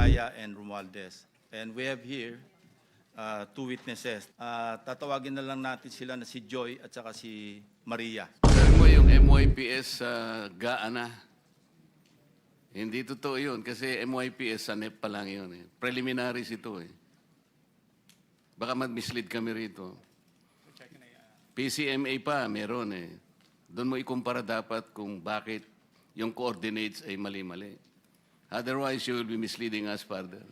Diskaya and Romualdez. And we have here two witnesses. Tatawagin na lang natin sila na si Joy at saka si Maria. Sabi mo yung MYPS sa Gaana. Hindi totoo yun kasi MYPS sa NEP pa lang yun. Preliminaries ito eh. Baka mag-mislead kami rito. PCMA pa, meron eh. Doon mo ikumpara dapat kung bakit yung coordinates ay mali-mali. Otherwise, you will be misleading us further.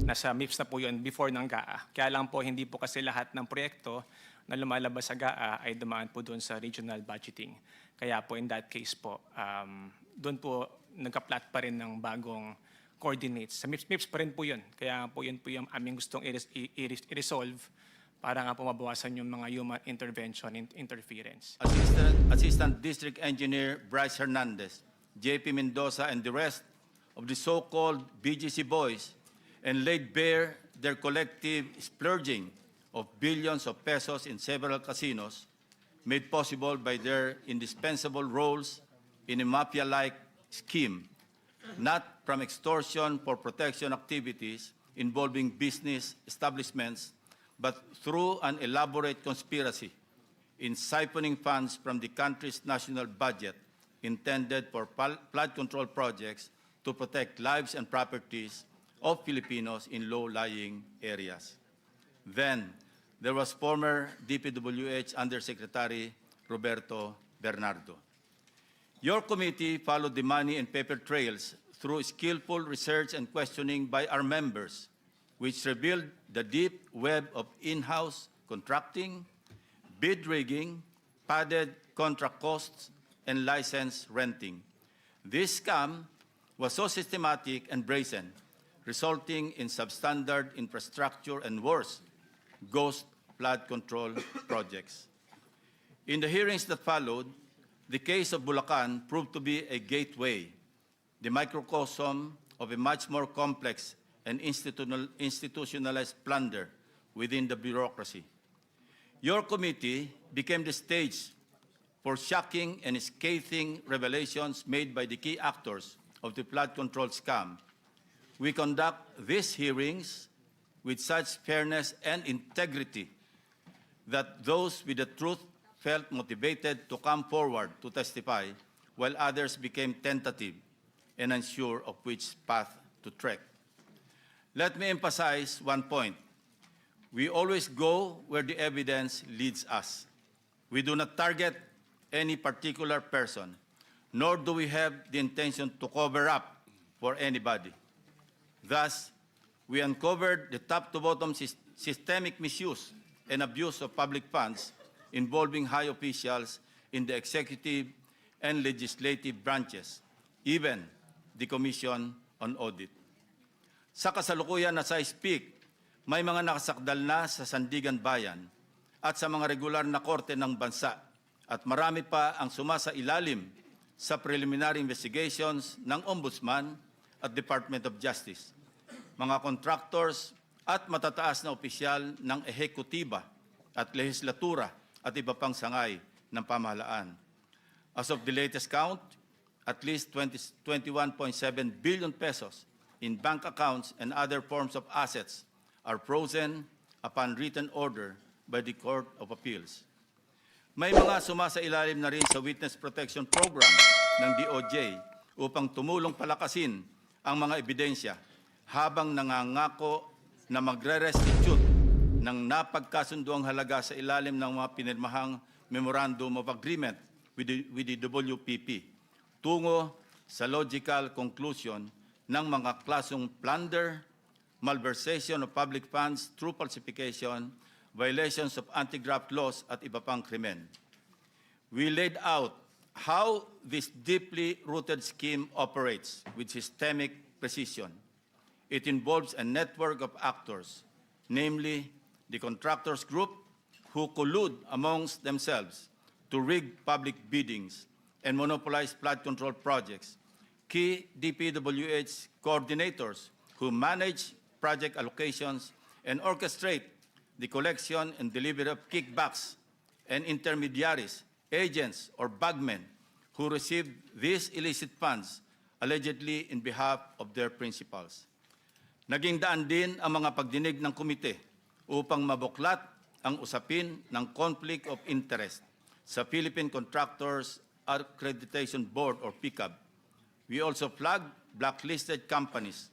Nasa MIPS na po yun before ng GAA. Kaya lang po, hindi po kasi lahat ng proyekto na lumalabas sa GAA ay dumaan po doon sa regional budgeting. Kaya po in that case po, doon po nagka-plot pa rin ng bagong coordinates. Sa MIPS pa rin po yun. Kaya po yun po yung aming gustong i-resolve para nga po mabawasan yung mga human intervention and interference. Assistant District Engineer Bryce Hernandez, JP Mendoza, and the rest of the so-called BGC boys and laid bare their collective splurging of billions of pesos in several casinos made possible by their indispensable roles in a mafia-like scheme, not from extortion for protection activities involving business establishments, but through an elaborate conspiracy in siphoning funds from the country's national budget intended for flood control projects to protect lives and properties of Filipinos in low-lying areas. Then, there was former DPWH Undersecretary Roberto Bernardo. Your committee followed the money and paper trails through skillful research and questioning by our members, which revealed the deep web of in-house contracting, bid rigging, padded contract costs, and license renting. This scam was so systematic and brazen, resulting in substandard infrastructure and worse, ghost flood control projects. In the hearings that followed, the case of Bulacan proved to be a gateway, the microcosm of a much more complex and institutionalized plunder within the bureaucracy. Your committee became the stage for shocking and scathing revelations made by the key actors of the flood control scam. We conduct these hearings with such fairness and integrity that those with the truth felt motivated to come forward to testify, while others became tentative and unsure of which path to trek. Let me emphasize one point. We always go where the evidence leads us. We do not target any particular person, nor do we have the intention to cover up for anybody. Thus, we uncovered the top-to-bottom systemic misuse and abuse of public funds involving high officials in the executive and legislative branches, even the Commission on Audit. Sa kasalukuyan na sa speak, may mga nakasakdal na sa Sandigan Bayan at sa mga regular na korte ng bansa at marami pa ang sumasailalim sa preliminary investigations ng Ombudsman at Department of Justice, mga contractors at matataas na opisyal ng ehekutiba at lehislatura at iba pang sangay ng pamahalaan. As of the latest count, at least 21.7 billion pesos in bank accounts and other forms of assets are frozen upon written order by the Court of Appeals. May mga sumasailalim na rin sa Witness Protection Program ng DOJ upang tumulong palakasin ang mga ebidensya habang nangangako na magre-restitute ng napagkasunduang halaga sa ilalim ng mga pinirmahang Memorandum of Agreement with the WPP tungo sa logical conclusion ng mga klasong plunder, malversation of public funds through falsification, violations of anti-graft laws at iba pang krimen. We laid out how this deeply rooted scheme operates with systemic precision. It involves a network of actors, namely the contractors group who collude amongst themselves to rig public biddings and monopolize flood control projects, key DPWH coordinators who manage project allocations and orchestrate the collection and delivery of kickbacks, and intermediaries, agents, or bagmen who receive these illicit funds allegedly in behalf of their principals. Naging daan din ang mga pagdinig ng komite upang mabuklat ang usapin ng conflict of interest sa Philippine Contractors Accreditation Board or PCAB. We also flagged blacklisted companies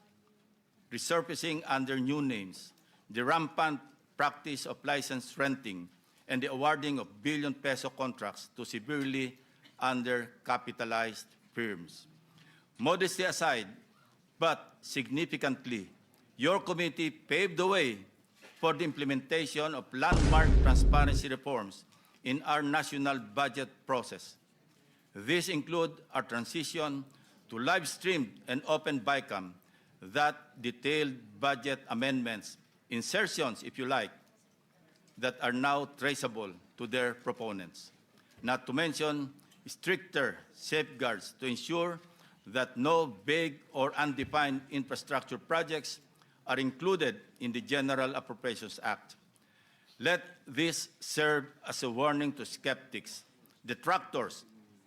resurfacing under new names, the rampant practice of license renting, and the awarding of billion-peso contracts to severely undercapitalized firms. Modesty aside, but significantly, your committee paved the way for the implementation of landmark transparency reforms in our national budget process. These include our transition to live-streamed and open BICAM that detailed budget amendments, insertions, if you like, that are now traceable to their proponents. Not to mention stricter safeguards to ensure that no vague or undefined infrastructure projects are included in the General Appropriations Act. Let this serve as a warning to skeptics, detractors,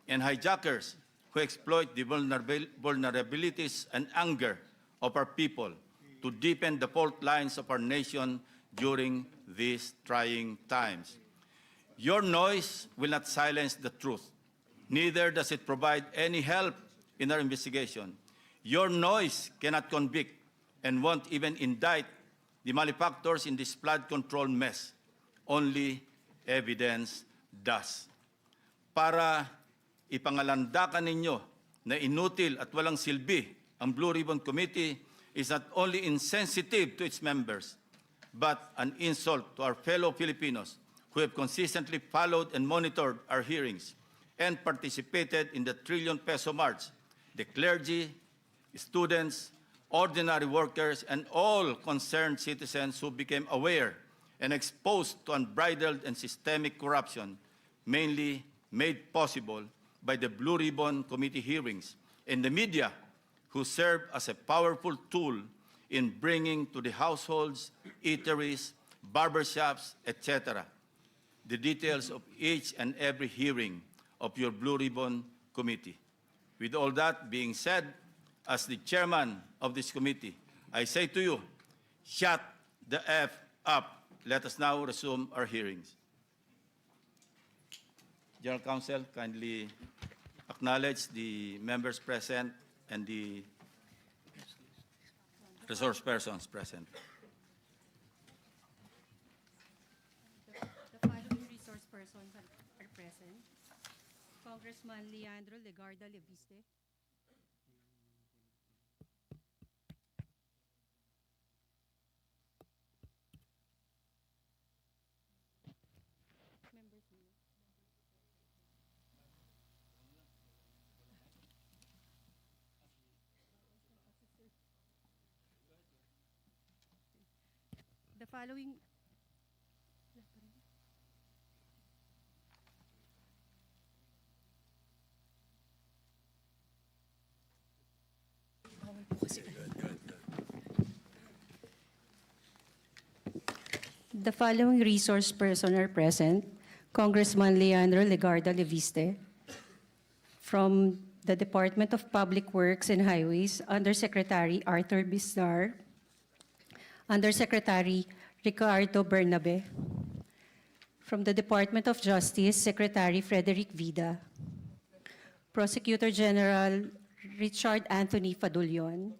and hijackers who exploit the vulnerabilities and anger of our people to deepen the fault lines of our nation during these trying times. Your noise will not silence the truth. Neither does it provide any help in our investigation. Your noise cannot convict and won't even indict the malefactors in this flood control mess. Only evidence does. Para ipangalandakan ninyo na inutil at walang silbi ang Blue Ribbon Committee is not only insensitive to its members, but an insult to our fellow Filipinos who have consistently followed and monitored our hearings and participated in the trillion-peso march, the clergy, students, ordinary workers, and all concerned citizens who became aware and exposed to unbridled and systemic corruption, mainly made possible by the Blue Ribbon Committee hearings, and the media, who served as a powerful tool in bringing to the households, eateries, barbershops, etc., the details of each and every hearing of your Blue Ribbon Committee. With all that being said, as the chairman of this committee, I say to you, shut the F up. Let us now resume our hearings. General Counsel, kindly acknowledge the members present and the resource persons present. The following resource persons are present. Congressman Leandro Legarda Leviste. The following The following resource person are present. Congressman Leandro Legarda Leviste from the Department of Public Works and Highways, Undersecretary Arthur Bisnar, Undersecretary Ricardo Bernabe. From the Department of Justice, Secretary Frederick Vida. Prosecutor General Richard Anthony Fadulion.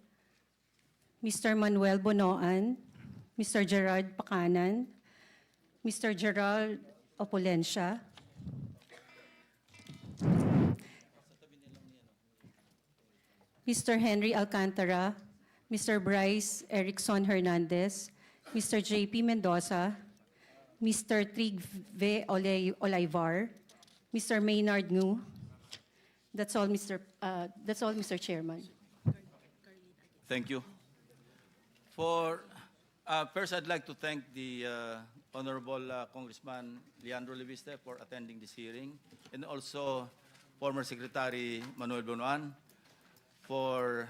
Mr. Manuel Bonoan, Mr. Gerard Pacanan, Mr. Gerald Opulencia, Mr. Henry Alcantara, Mr. Bryce Erickson Hernandez, Mr. JP Mendoza, Mr. Trigve Olaivar, Mr. Maynard Ngu. That's all, Mr. Chairman. Thank you. First, I'd like to thank the Honorable Congressman Leandro Leviste for attending this hearing, and also former Secretary Manuel Bonoan for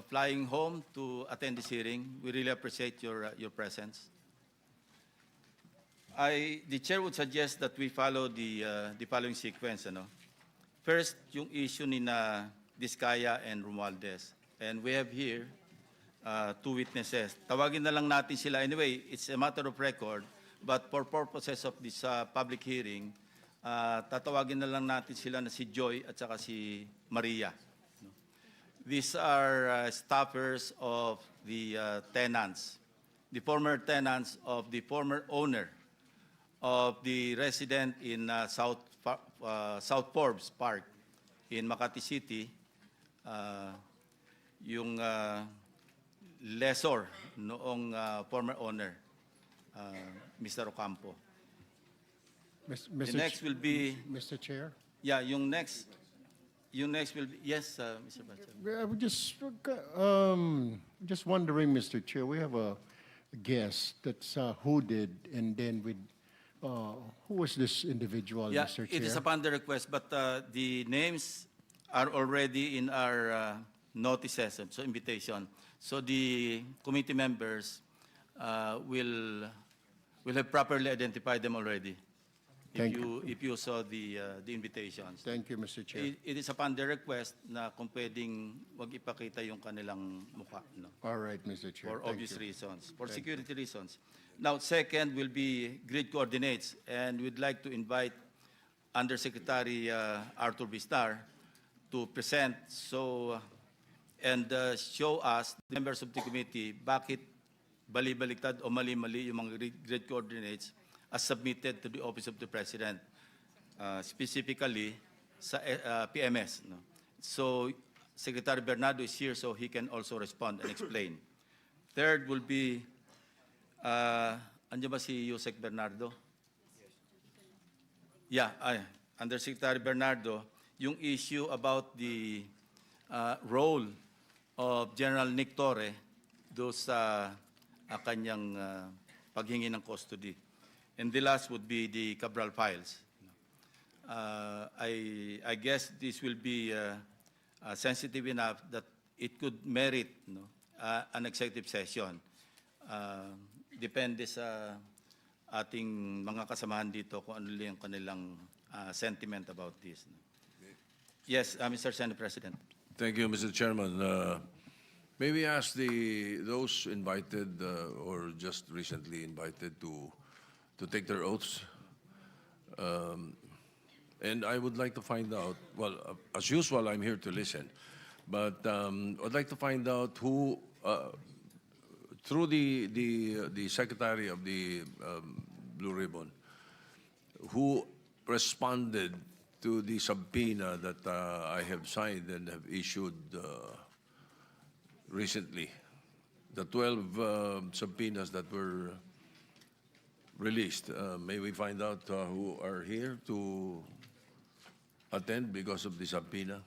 flying home to attend this hearing. We really appreciate your presence. The chair would suggest that we follow the following sequence. First, yung issue ni na Discaya and Romualdez. And we have here two witnesses. Tawagin na lang natin sila. Anyway, it's a matter of record, but for purposes of this public hearing, tatawagin na lang natin sila na si Joy at saka si Maria. These are staffers of the tenants, the former tenants of the former owner of the resident in South Forbes Park in Makati City, yung lessor noong former owner, Mr. Ocampo. The next will be, Mr. Chair, yeah, yung next will be, yes, Mr. Bacha. I would just wondering, Mr. Chair, we have a guest that's who did, and then with, who was this individual, Yeah, Mr. Chair? it is upon the request, but the names are already in our notices, so invitation. So the committee members will have properly identified them already. Thank If you saw the invitations. Thank you, Mr. Chair. It is upon the request na kung pwedeng wag ipakita yung kanilang mukha, no? All right, Mr. Chair. For Thank obvious you. reasons, for security reasons. Now, second will be grid coordinates, and we'd like to invite Undersecretary Arthur Bistar to present and show us, the members of the committee, bakit bali-baliktad o mali-mali yung mga grid coordinates as submitted to the Office of the President, specifically sa PMS. No? So, Secretary Bernardo is here so he can also respond and explain. Third will be, andiyan ba si Yusek Bernardo? Yeah, Undersecretary Bernardo, yung issue about the role of General Nick Torre do sa kanyang paghingi ng custody. And the last would be the Cabral files. I guess this will be sensitive enough that it could merit an executive session. Depende sa ating mga kasamahan dito kung ano yung kanilang sentiment about this. Yes, Mr. Senate President. Thank you, Mr. Chairman. May we ask those invited or just recently invited to take their oaths? And I would like to find out, well, as usual, I'm here to listen, but I'd like to find out who, through the Secretary of the Blue Ribbon, who responded to the subpoena that I have signed and have issued recently. The 12 subpoenas that were released. May we find out who are here to attend because of the subpoena?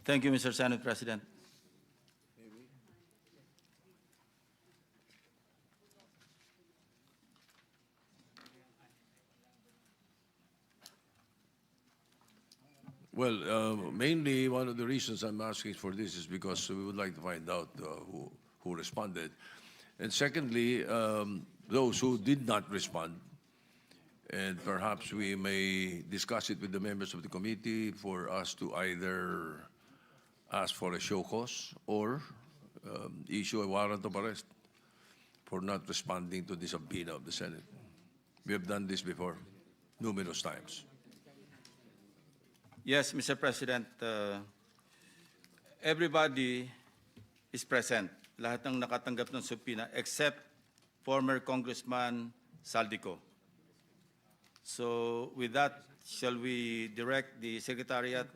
Thank you, Mr. Senate President. Well, mainly one of the reasons I'm asking for this is because we would like to find out who responded. And secondly, those who did not respond, and perhaps we may discuss it with the members of the committee for us to either ask for a show cause or issue a warrant of arrest for not responding to the subpoena of the Senate. We have done this before, numerous times. Yes, Mr. President, everybody is present. Lahat ng nakatanggap ng subpoena except former Congressman Saldico. So with that, shall we direct the Secretariat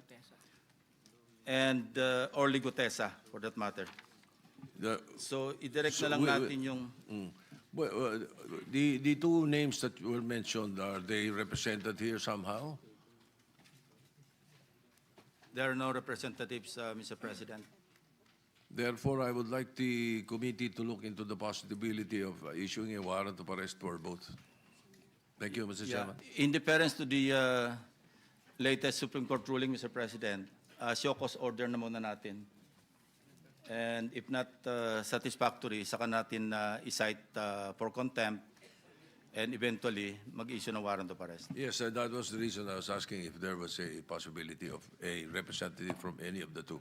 and Orly Gutesa, for that matter. So i-direct na lang natin yung... Well, the two names that were mentioned, are they represented here somehow? There are no representatives, Mr. President. Therefore, I would like the committee to look into the possibility of issuing a warrant of arrest for both. Thank you, Mr. Yeah. Chairman. In deference to the latest Supreme Court ruling, Mr. President, show cause order na muna natin. And if not satisfactory, saka natin i-cite for contempt and eventually mag-issue ng warrant of arrest. Yes, that was the reason I was asking if there was a possibility of a representative from any of the two.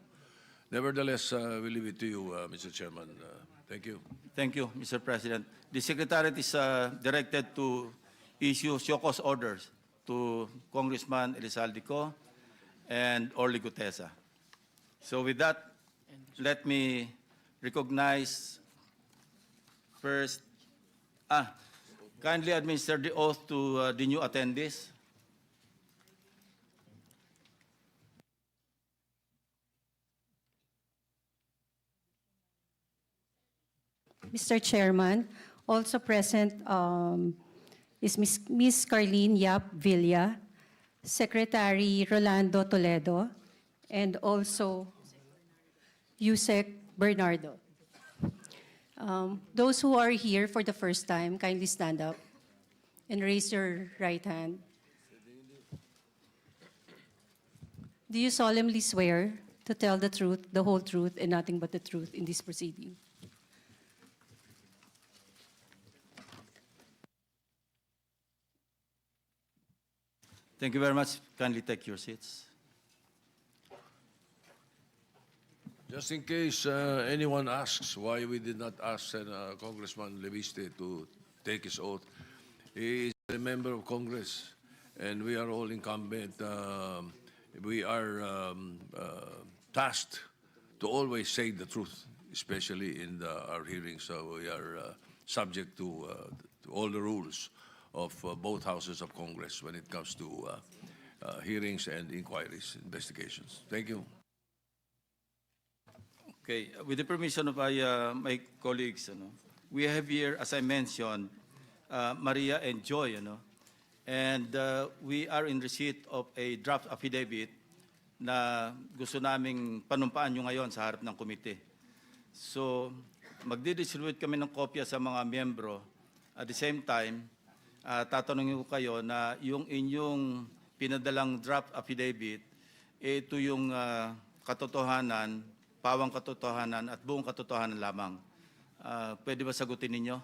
Nevertheless, we leave it to you, Mr. Chairman. Thank you. Thank you, Mr. President. The Secretariat is directed to issue show cause orders to Congressman Elizalde Co and Orly Gutesa. So with that, let me recognize first, kindly administer the oath to the new attendees. Mr. Chairman, also present is Ms. Carlene Yap Villa, Secretary Rolando Toledo, and also Yusek Bernardo. Those who are here for the first time, kindly stand up and raise your right hand. Do you solemnly swear to tell the truth, the whole truth, and nothing but the truth in this proceeding? Thank you very much. Kindly take your seats. Just in case anyone asks why we did not ask Congressman Leviste to take his oath, he is a member of Congress, and we are all incumbent. We are tasked to always say the truth, especially in our hearings. So we are subject to all the rules of both houses of Congress when it comes to hearings and inquiries, investigations. Thank you. Okay, with the permission of my colleagues, we have here, as I mentioned, Maria and Joy, and we are in receipt of a draft affidavit na gusto naming panumpaan nyo ngayon sa harap ng komite. So, magdidistribute kami ng kopya sa mga miyembro. At the same time, tatanungin ko kayo na yung inyong pinadalang draft affidavit, ito yung katotohanan, pawang katotohanan at buong katotohanan lamang. Pwede ba sagutin ninyo?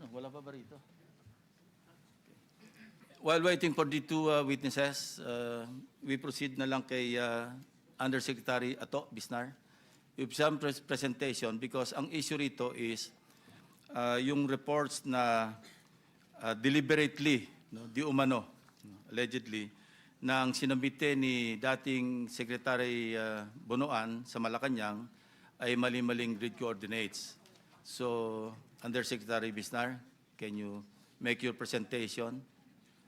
Wala pa ba rito? While waiting for the two witnesses, we proceed na lang kay Undersecretary Ato Bisnar with some presentation because ang issue rito is yung reports na deliberately, di umano, allegedly, na ang sinabite ni dating Secretary Bonoan sa Malacanang ay mali-maling grid coordinates. So, Undersecretary Bisnar, can you make your presentation?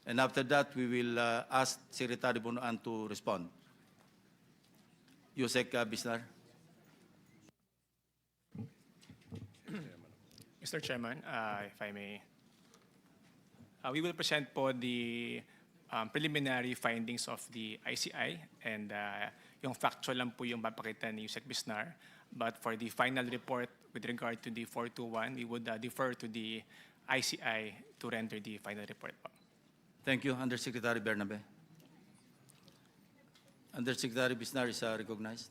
And after that, we will ask Secretary Bonoan to respond. Yusek Bisnar. Mr. Chairman, if I may, we will present po the preliminary findings of the ICI and yung factual lang po yung papakita ni Yusek Bisnar. But for the final report with regard to the 421, we would defer to the ICI to render the final report po. Thank you, Undersecretary Bernabe. Undersecretary Bisnar is recognized.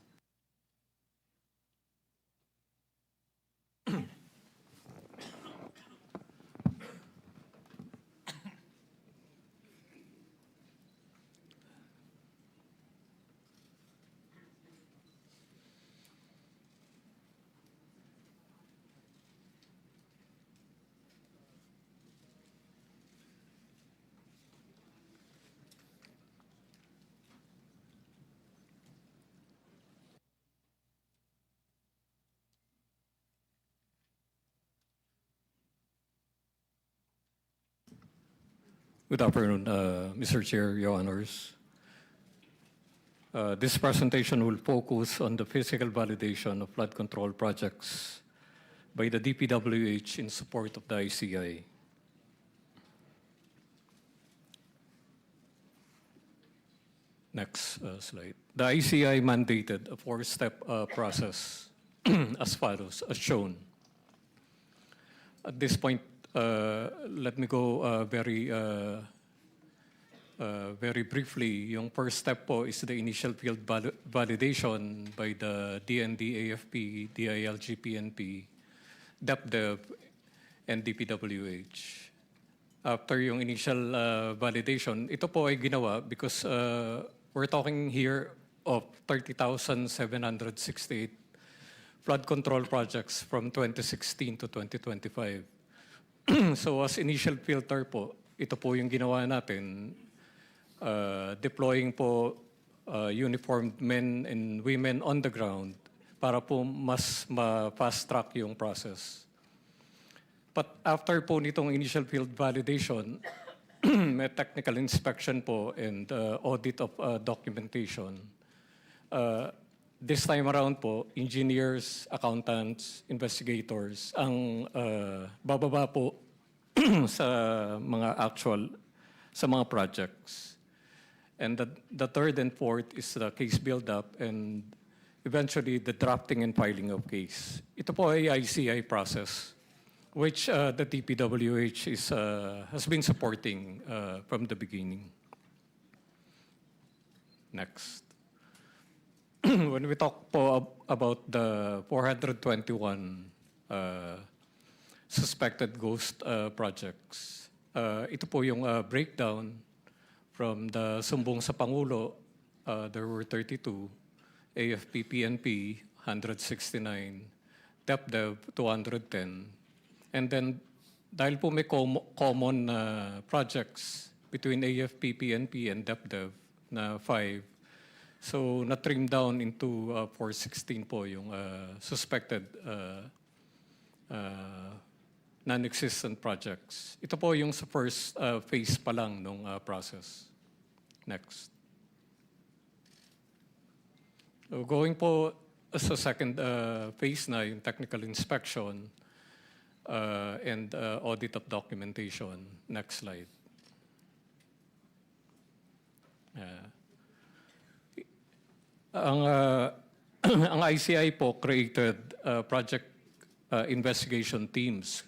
Good afternoon, Mr. Chair, Your Honors. This presentation will focus on the physical validation of flood control projects by the DPWH in support of the ICI. Next slide. The ICI mandated a four-step process as follows, as shown. At this point, let me go very briefly. Yung first step po is the initial field validation by the DND, AFP, DILG, PNP, DepDev, and DPWH. After yung initial validation, ito po ay ginawa because we're talking here of 30,768 flood control projects from 2016 to 2025. So as initial filter po, ito po yung ginawa natin, deploying po uniformed men and women on the ground para po mas ma-fast track yung process. But after po nitong initial field validation, may technical inspection po and audit of documentation. This time around po, engineers, accountants, investigators ang bababa po sa mga projects. And the third and fourth is the case build-up and eventually the drafting and filing of case. Ito po ay ICI process which the DPWH has been supporting from the beginning. Next. When we talk po about the 421 suspected ghost projects, ito po yung breakdown from the sumbong sa Pangulo, there were 32, AFP, PNP, 169, DepDev, 210. And then, dahil po may common projects between AFP, PNP, and DepDev na 5, so na-trim down into 416 po yung suspected non-existent projects. Ito po yung sa first phase pa lang nung process. Next. So going po sa second phase na, yung technical inspection and audit of documentation. Next slide. Ang ICI po created project investigation teams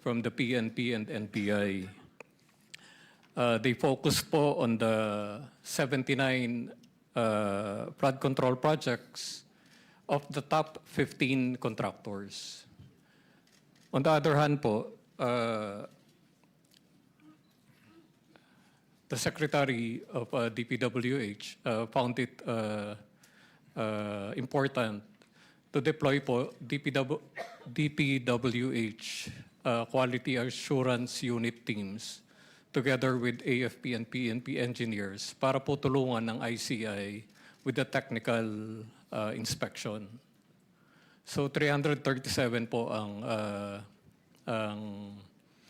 from the PNP and NPI. They focused po on the 79 flood control projects of the top 15 contractors. On the other hand po, the Secretary of DPWH found it important to deploy po DPWH quality assurance unit teams together with AFP and PNP engineers para po tulungan ng ICI with the technical inspection. So 337 po ang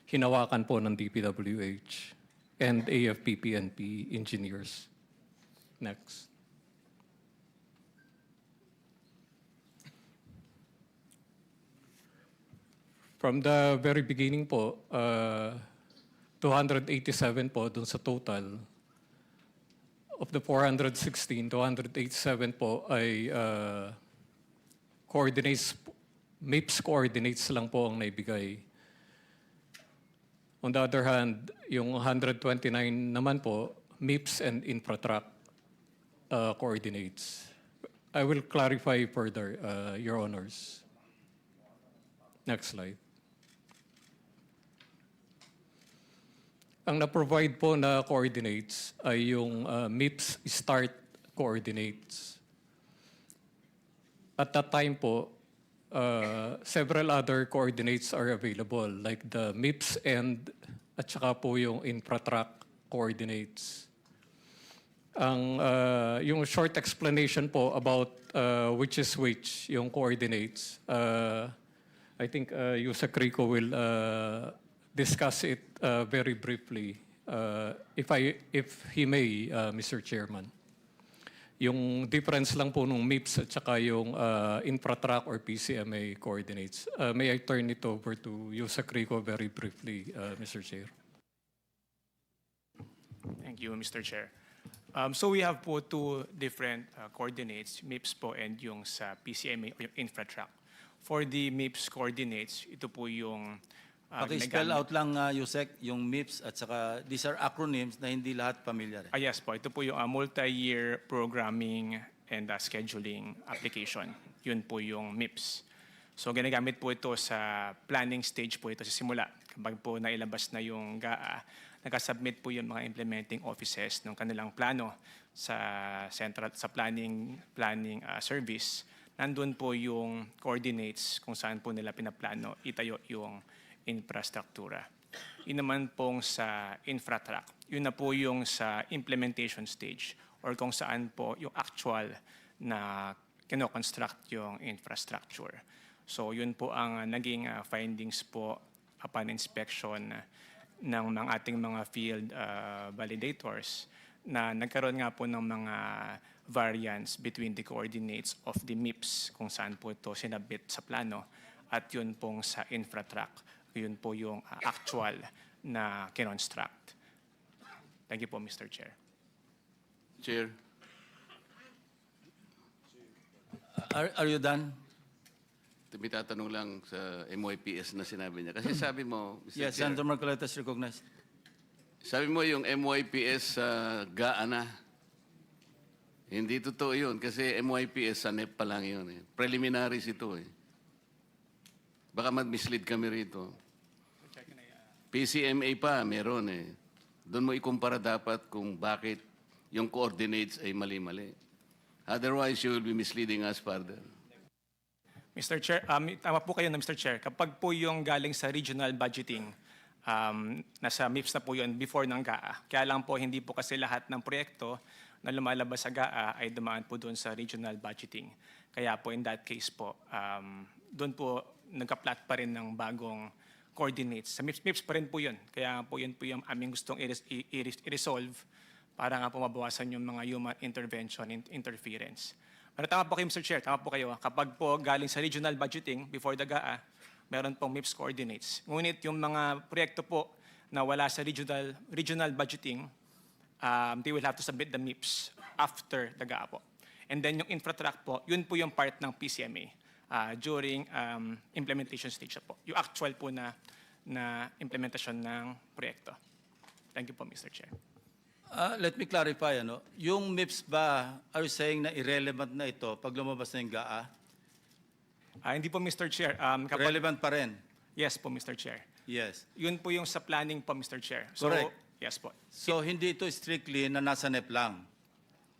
hinawakan po ng DPWH and AFP, PNP engineers. Next. From the very beginning po, 287 po dun sa total. Of the 416, 287 po ay coordinates, MIPS coordinates lang po ang naibigay. On the other hand, yung 129 naman po, MIPS and Infratrack coordinates. I will clarify further, Your Honors. Next slide. Ang na-provide po na coordinates ay yung MIPS start coordinates. At that time po, several other coordinates are available like the MIPS and at saka po yung Infratrack coordinates. Yung short explanation po about which is which, yung coordinates, I think Yusek Rico will discuss it very briefly, if he may, Mr. Chairman. Yung difference lang po nung MIPS at saka yung Infratrack or PCMA coordinates. May I turn it over to Yusek Rico very briefly, Mr. Chair? Thank you, Mr. Chair. So we have po two different coordinates, MIPS po and yung sa PCMA o yung Infratrack. For the MIPS coordinates, ito po yung Paki-spell out lang, Yusek, yung MIPS at saka these are acronyms na hindi lahat pamilyar. Yes po, ito po yung multi-year programming and scheduling application. Yun po yung MIPS. So ginagamit po ito sa planning stage po ito sa simula. Kapag po nailabas na yung GAA, nakasubmit po yung mga implementing offices ng kanilang plano sa central sa planning service. Nandun po yung coordinates kung saan po nila pinaplano itayo yung infrastruktura. Yun naman pong sa infratrack. Yun na po yung sa implementation stage or kung saan po yung actual na kino-construct yung infrastructure. So yun po ang naging findings po upon inspection ng ating mga field validators na nagkaroon nga po ng mga variance between the coordinates of the MIPS kung saan po ito sinabit sa plano at yun pong sa infratrack. Yun po yung actual na kinonstruct. Thank you po, Mr. Chair. Chair. Are you done? May tatanong lang sa MYPS na sinabi niya. Kasi sabi mo, Mr. Yes, Chair, Senator Marcoleta is recognized. sabi mo yung MYPS GAA na. Hindi totoo yun kasi MYPS sa NEP pa lang yun. Preliminaries ito eh. Baka mag-mislead kami rito. PCMA pa, meron eh. Doon mo ikumpara dapat kung bakit yung coordinates ay mali-mali. Otherwise, you will be misleading us further. Mr. Chair, tama po kayo na Mr. Chair. Kapag po yung galing sa regional budgeting, nasa MIPS na po yun before ng GAA. Kaya lang po hindi po kasi lahat ng proyekto na lumalabas sa GAA ay dumaan po doon sa regional budgeting. Kaya po in that case po, doon po nagka-plot pa rin ng bagong coordinates. Sa MIPS pa rin po yun. Kaya po yun po yung aming gustong i-resolve para nga po mabawasan yung mga human intervention and interference. Pero tama po kayo, Mr. Chair, tama po kayo. Kapag po galing sa regional budgeting before the GAA, meron pong MIPS coordinates. Ngunit yung mga proyekto po na wala sa regional budgeting, they will have to submit the MIPS after the GAA po. And then yung infratrack po, yun po yung part ng PCMA during implementation stage po. Yung actual po na implementation ng proyekto. Thank you po, Mr. Chair. Let me clarify, yung MIPS ba, are you saying na irrelevant na ito pag lumabas na yung GAA? Hindi po, Mr. Chair. Relevant pa rin? Yes po, Mr. Chair. Yes. Yun po yung sa planning po, Mr. Chair. So, Correct. yes po. So hindi ito strictly na nasa NEP lang.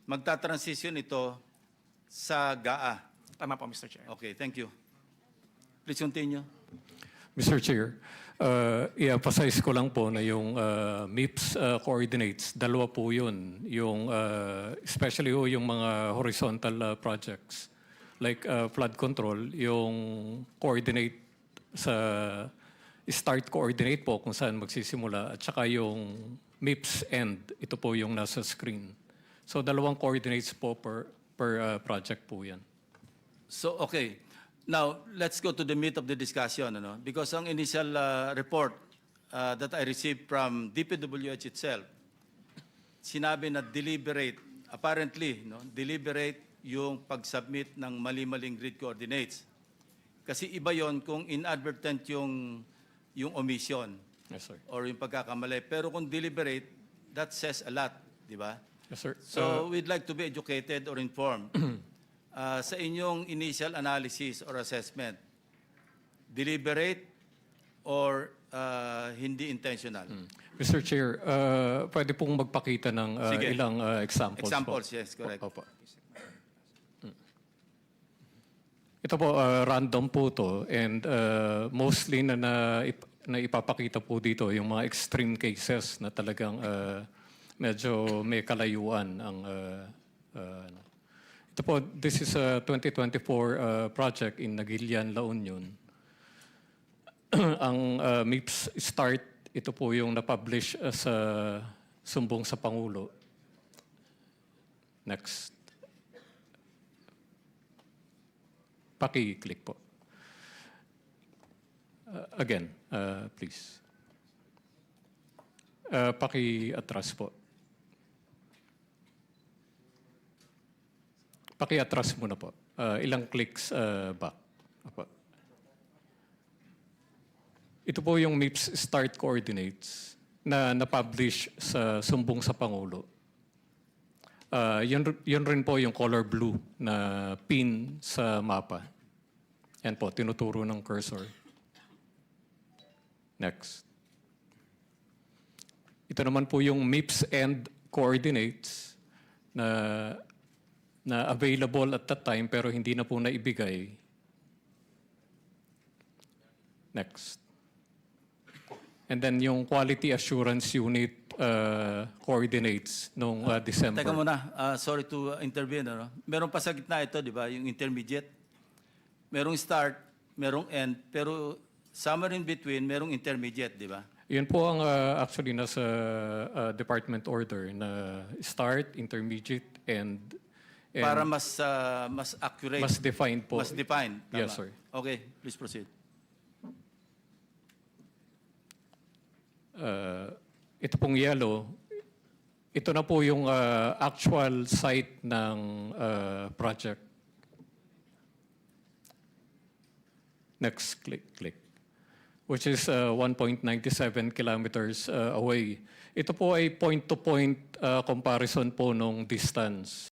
Magta-transition ito sa GAA. Tama po, Mr. Chair. Okay, thank you. Please continue. Mr. Chair, i-emphasize ko lang po na yung MIPS coordinates, dalawa po yun. Yung, especially yung mga horizontal projects like flood control, yung coordinate sa start coordinate po kung saan magsisimula at saka yung MIPS end, ito po yung nasa screen. So dalawang coordinates po per project po yan. So, okay. Now, let's go to the meat of the discussion. Because ang initial report that I received from DPWH itself, sinabi na deliberate, apparently, deliberate yung pag-submit ng mali-maling grid coordinates. Kasi iba yon kung inadvertent yung omission Yes, sir. or yung pagkakamali. Pero kung deliberate, that says a lot, di ba? Yes, sir. So we'd like to be educated or informed. Sa inyong initial analysis or assessment, deliberate or hindi intentional? Mr. Chair, pwede pong magpakita ng Sige. ilang examples Examples, po. yes, correct. Opo. Ito po, random po to and mostly na ipapakita po dito yung mga extreme cases na talagang medyo may kalayuan ang ano. Ito po, this is a 2024 project in Naguilian, La Union. Ang MIPS start, ito po yung na-publish sa Sumbong sa Pangulo. Next. Paki-click po. Again, please. Paki-atras po. Paki-atras muna po. Ilang clicks back. Apo. Ito po yung MIPS start coordinates na na-publish sa Sumbong sa Pangulo. Yun rin po yung color blue na pin sa mapa. Yan po, tinuturo ng cursor. Next. Ito naman po yung MIPS end coordinates na available at that time pero hindi na po naibigay. Next. And then yung quality assurance unit coordinates nung December. Teka muna, sorry to intervene. Ano? Meron pa sa gitna ito, di ba? Yung intermediate. Merong start, merong end, pero somewhere in between, merong intermediate, di ba? Yun po ang actually nasa department order na start, intermediate, and Para mas accurate. mas defined po. Mas defined. Tama. Yes, sir. Okay, please proceed. Ito pong yellow, ito na po yung actual site ng project. Next, click. Which is 1.97 kilometers away. Ito po ay point-to-point comparison po nung distance.